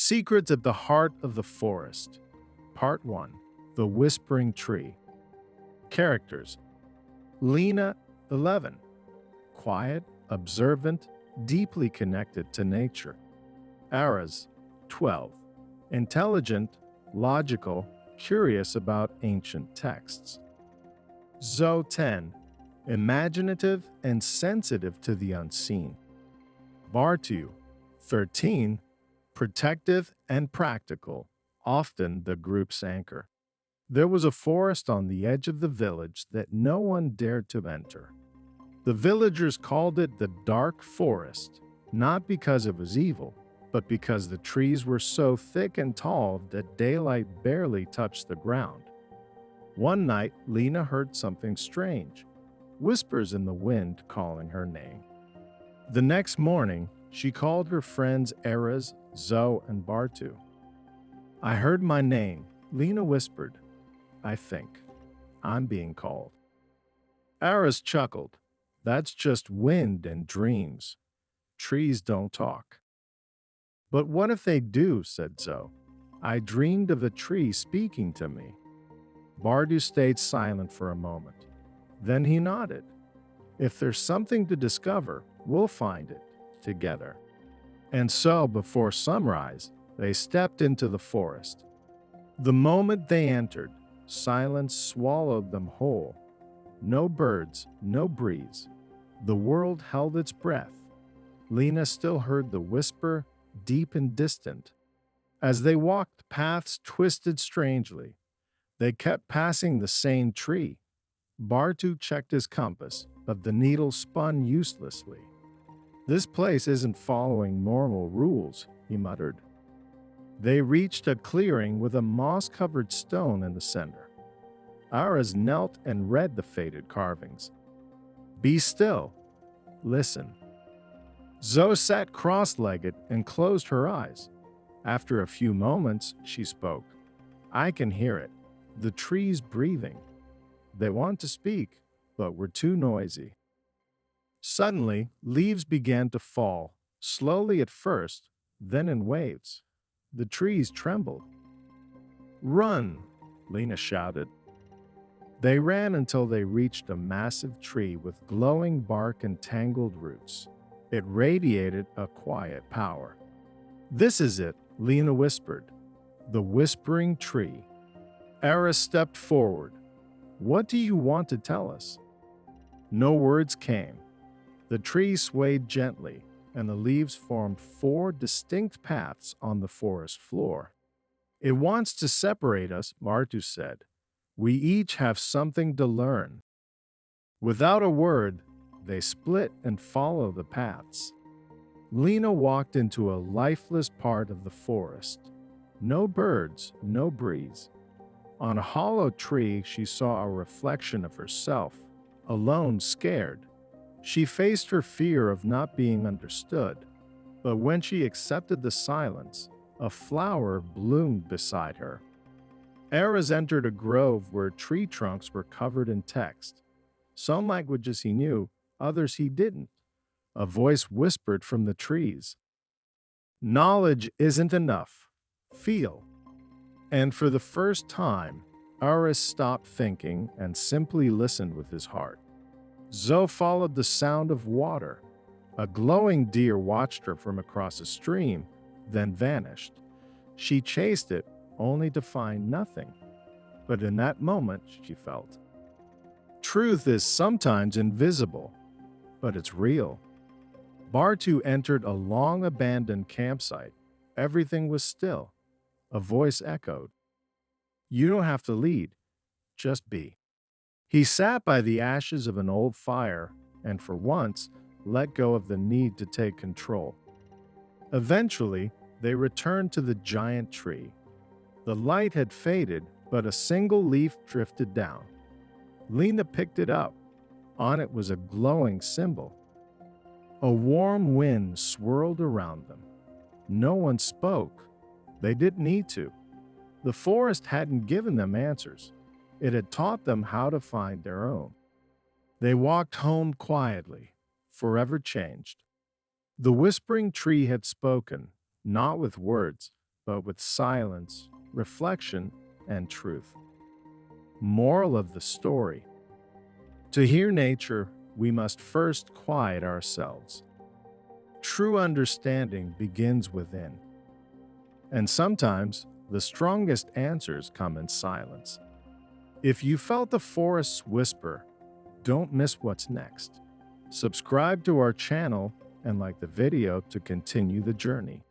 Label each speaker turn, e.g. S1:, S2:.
S1: Secrets at the Heart of the Forest. Part 1. The Whispering Tree. Characters: Lena, 11. Quiet, observant, deeply connected to nature. Aras, 12. Intelligent, logical, curious about ancient texts. Zoe, 10. Imaginative and sensitive to the unseen. Bartu, 13. Protective and practical, often the group's anchor. There was a forest on the edge of the village that no one dared to enter. The villagers called it the Dark Forest, not because it was evil, but because the trees were so thick and tall that daylight barely touched the ground. One night, Lena heard something strange, whispers in the wind calling her name. The next morning, she called her friends Aras, Zoe, and Bartu. "I heard my name," Lena whispered. "I think I'm being called." Aras chuckled. "That's just wind and dreams. Trees don't talk." "But what if they do?" said Zoe. "I dreamed of a tree speaking to me." Bartu stayed silent for a moment. Then he nodded. "If there's something to discover, we'll find it together." And so, before sunrise, they stepped into the forest. The moment they entered, silence swallowed them whole. No birds, no breeze. The world held its breath. Lena still heard the whisper, deep and distant. As they walked, paths twisted strangely. They kept passing the same tree. Bartu checked his compass, but the needle spun uselessly. "This place isn't following normal rules," he muttered. They reached a clearing with a moss-covered stone in the center. Aras knelt and read the faded carvings. "Be still. Listen." Zoe sat cross-legged and closed her eyes. After a few moments, she spoke. "I can hear it. The trees breathing. They want to speak, but we're too noisy." Suddenly, leaves began to fall, slowly at first, then in waves. The trees trembled. "Run!" Lena shouted. They ran until they reached a massive tree with glowing bark and tangled roots. It radiated a quiet power. "This is it," Lena whispered. "The Whispering Tree." Aras stepped forward. "What do you want to tell us?" No words came. The tree swayed gently, and the leaves formed 4 distinct paths on the forest floor. "It wants to separate us," Bartu said. "We each have something to learn." Without a word, they split and followed the paths. Lena walked into a lifeless part of the forest. No birds, no breeze. On a hollow tree, she saw a reflection of herself, alone, scared. She faced her fear of not being understood, but when she accepted the silence, a flower bloomed beside her. Aras entered a grove where tree trunks were covered in text. Some languages he knew, others he didn't. A voice whispered from the trees. "Knowledge isn't enough. Feel." And for the first time, Aras stopped thinking and simply listened with his heart. Zoe followed the sound of water. A glowing deer watched her from across a stream, then vanished. She chased it, only to find nothing. But in that moment, she felt, truth is sometimes invisible, but it's real. Bartu entered a long-abandoned campsite. Everything was still. A voice echoed, "You don't have to lead, just be." He sat by the ashes of an old fire and for once let go of the need to take control. Eventually, they returned to the giant tree. The light had faded, but a single leaf drifted down. Lena picked it up. On it was a glowing symbol. A warm wind swirled around them. No one spoke. They didn't need to. The forest hadn't given them answers. It had taught them how to find their own. They walked home quietly, forever changed. The whispering tree had spoken, not with words, but with silence, reflection, and truth. Moral of the story: to hear nature, we must first quiet ourselves. True understanding begins within, and sometimes the strongest answers come in silence. If you felt the forest's whisper, don't miss what's next. Subscribe to our channel and like the video to continue the journey.